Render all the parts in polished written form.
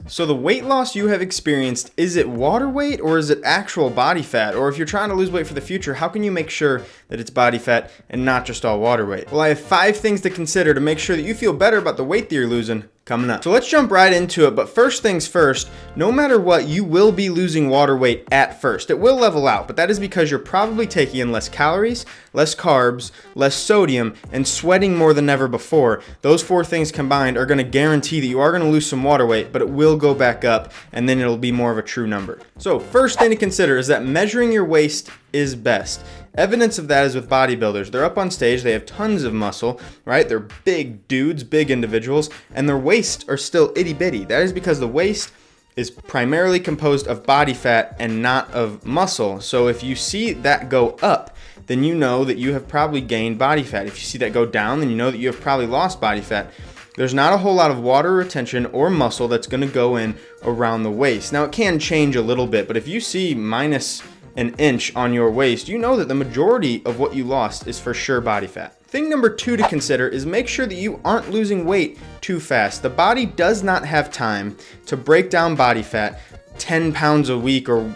So the weight loss you have experienced, is it water weight or is it actual body fat? Or if you're trying to lose weight for the future, how can you make sure that it's body fat and not just all water weight? Well, I have 5 things to consider to make sure that you feel better about the weight that you're losing coming up. So let's jump right into it. But first things first, no matter what, you will be losing water weight at first. It will level out, but that is because you're probably taking in less calories, less carbs, less sodium, and sweating more than ever before. Those 4 things combined are going to guarantee that you are going to lose some water weight, but it will go back up and then it'll be more of a true number. So first thing to consider is that measuring your waist is best. Evidence of that is with bodybuilders. They're up on stage, they have tons of muscle, right? They're big dudes, big individuals, and their waists are still itty bitty. That is because the waist is primarily composed of body fat and not of muscle. So if you see that go up, then you know that you have probably gained body fat. If you see that go down, then you know that you have probably lost body fat. There's not a whole lot of water retention or muscle that's going to go in around the waist. Now it can change a little bit, but if you see minus an inch on your waist, you know that the majority of what you lost is for sure body fat. Thing number 2 to consider is make sure that you aren't losing weight too fast. The body does not have time to break down body fat 10 pounds a week or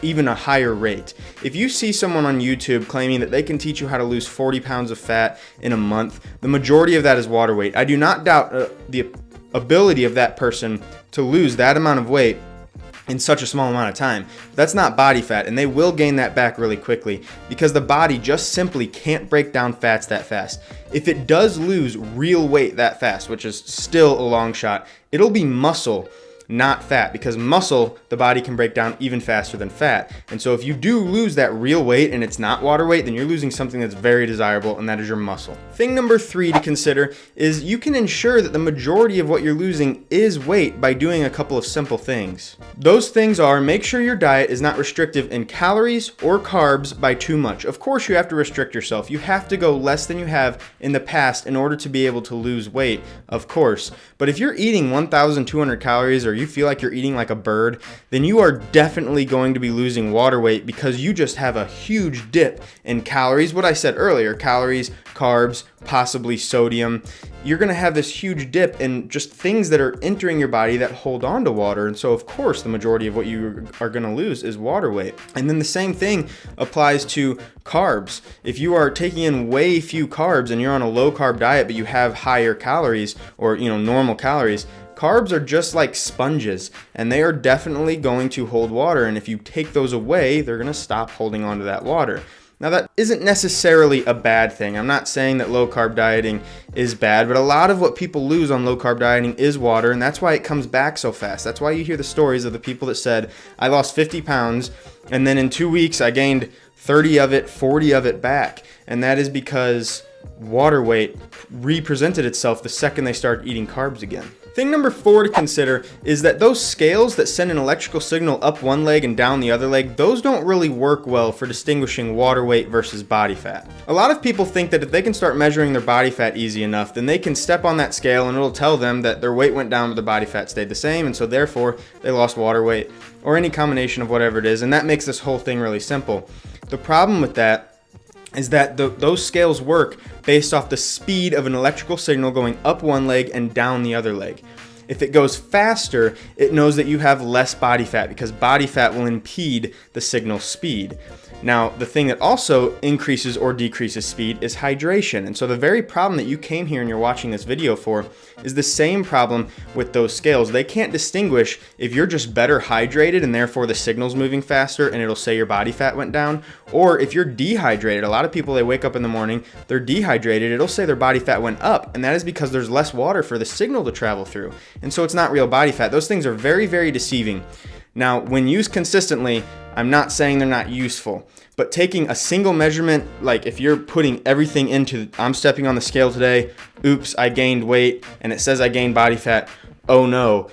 even a higher rate. If you see someone on YouTube claiming that they can teach you how to lose 40 pounds of fat in a month, the majority of that is water weight. I do not doubt the ability of that person to lose that amount of weight in such a small amount of time. That's not body fat, and they will gain that back really quickly because the body just simply can't break down fats that fast. If it does lose real weight that fast, which is still a long shot, it'll be muscle, not fat, because muscle the body can break down even faster than fat. And so if you do lose that real weight and it's not water weight, then you're losing something that's very desirable, and that is your muscle. Thing number 3 to consider is you can ensure that the majority of what you're losing is weight by doing a couple of simple things. Those things are: make sure your diet is not restrictive in calories or carbs by too much. Of course you have to restrict yourself. You have to go less than you have in the past in order to be able to lose weight, of course. But if you're eating 1,200 calories or you feel like you're eating like a bird, then you are definitely going to be losing water weight because you just have a huge dip in calories. What I said earlier, calories, carbs, possibly sodium. You're going to have this huge dip in just things that are entering your body that hold on to water. And so of course the majority of what you are going to lose is water weight. And then the same thing applies to carbs. If you are taking in way few carbs and you're on a low carb diet but you have higher calories or normal calories, carbs are just like sponges, and they are definitely going to hold water, and if you take those away, they're going to stop holding on to that water. Now that isn't necessarily a bad thing. I'm not saying that low carb dieting is bad, but a lot of what people lose on low carb dieting is water, and that's why it comes back so fast. That's why you hear the stories of the people that said, I lost 50 pounds, and then in 2 weeks I gained 30 of it, 40 of it back, and that is because water weight represented itself the second they started eating carbs again. Thing number 4 to consider is that those scales that send an electrical signal up one leg and down the other leg, those don't really work well for distinguishing water weight versus body fat. A lot of people think that if they can start measuring their body fat easy enough, then they can step on that scale and it'll tell them that their weight went down but their body fat stayed the same, and so therefore they lost water weight, or any combination of whatever it is, and that makes this whole thing really simple. The problem with that is that those scales work based off the speed of an electrical signal going up one leg and down the other leg. If it goes faster, it knows that you have less body fat because body fat will impede the signal speed. Now, the thing that also increases or decreases speed is hydration. And so the very problem that you came here and you're watching this video for is the same problem with those scales. They can't distinguish if you're just better hydrated and therefore the signal's moving faster and it'll say your body fat went down, or if you're dehydrated. A lot of people, they wake up in the morning, they're dehydrated, it'll say their body fat went up, and that is because there's less water for the signal to travel through. And so it's not real body fat. Those things are very, very deceiving. Now, when used consistently, I'm not saying they're not useful, but taking a single measurement, like if you're putting everything into, I'm stepping on the scale today, oops, I gained weight, and it says I gained body fat, oh no,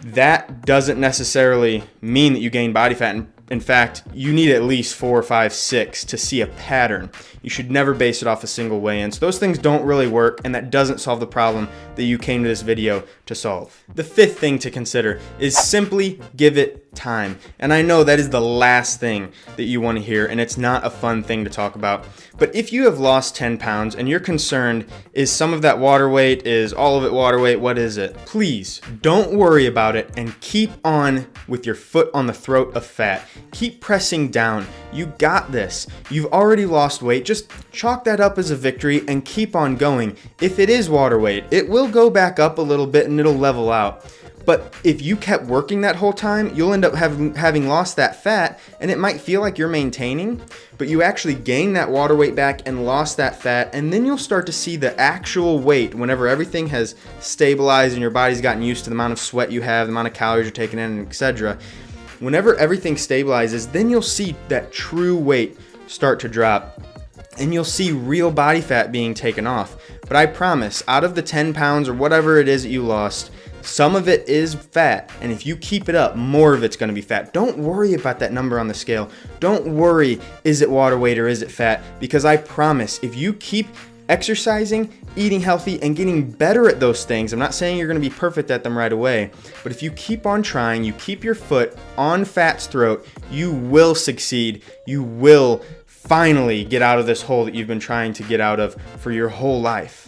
that doesn't necessarily mean that you gain body fat. And In fact, you need at least 4, 5, 6 to see a pattern. You should never base it off a single weigh-in. So those things don't really work, and that doesn't solve the problem that you came to this video to solve. The fifth thing to consider is simply give it time. And I know that is the last thing that you want to hear, and it's not a fun thing to talk about. But if you have lost 10 pounds and you're concerned, is some of that water weight, is all of it water weight, what is it? Please don't worry about it and keep on with your foot on the throat of fat. Keep pressing down. You got this. You've already lost weight. Just chalk that up as a victory and keep on going. If it is water weight, it will go back up a little bit and it'll level out. But if you kept working that whole time, you'll end up having lost that fat, and it might feel like you're maintaining, but you actually gained that water weight back and lost that fat, and then you'll start to see the actual weight whenever everything has stabilized and your body's gotten used to the amount of sweat you have, the amount of calories you're taking in, etc. Whenever everything stabilizes, then you'll see that true weight start to drop, and you'll see real body fat being taken off. But I promise, out of the 10 pounds or whatever it is that you lost, some of it is fat, and if you keep it up, more of it's going to be fat. Don't worry about that number on the scale. Don't worry, is it water weight or is it fat? Because I promise, if you keep exercising, eating healthy, and getting better at those things, I'm not saying you're going to be perfect at them right away, but if you keep on trying, you keep your foot on fat's throat, you will succeed. You will finally get out of this hole that you've been trying to get out of for your whole life.